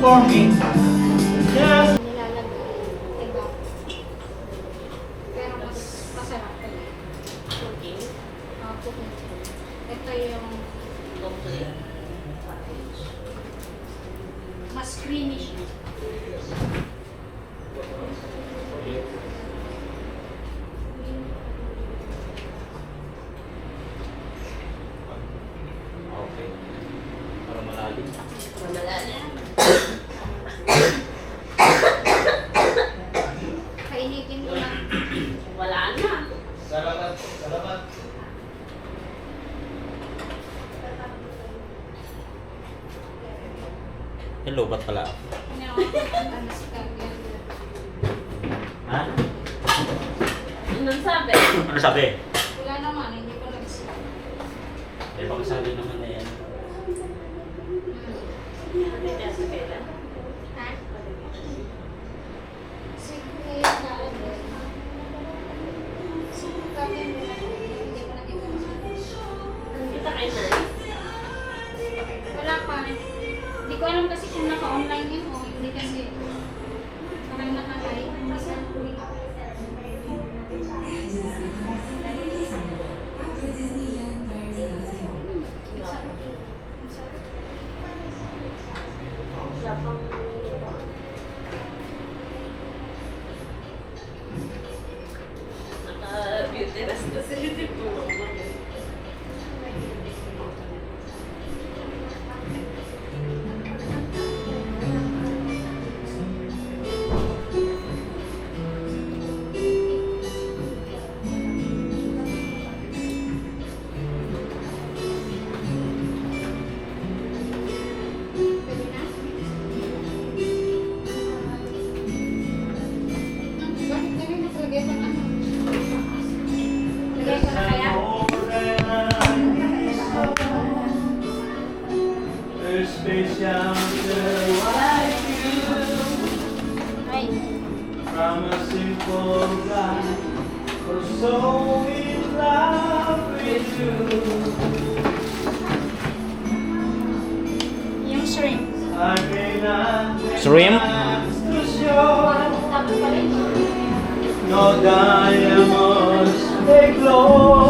For me. Yes. Nilalagay. Iba. Pero mas masarap ko. Cooking. Cooking. Ito yung mas creamy siya. Okay. Para malalim. Malalim. Kainitin ko lang. Wala na. Salamat. Salamat. Hello, ba't pala ako? Ano si Kagyan? Ha? Anong sabi? Ano sabi? Wala naman, hindi ko nag-isip. Eh, baka sabi naman na yan. Ha? Sige, Kagyan. Sige, Kagyan. Hindi ko nakita. Kita kayo na. Wala pa. Hindi ko alam kasi kung naka-online yun o hindi kasi parang naka-live. Kasi Naka-beauty rest kasi hindi po. pwede na. Bakit ganun nakalagay pa na? Lagay ko na kaya? Special girl like you, Ay. from a simple guy, for so in love with you. Yung shrimp. I may not be Shrimp? too sure, Tapos pa rin. no diamonds may glow.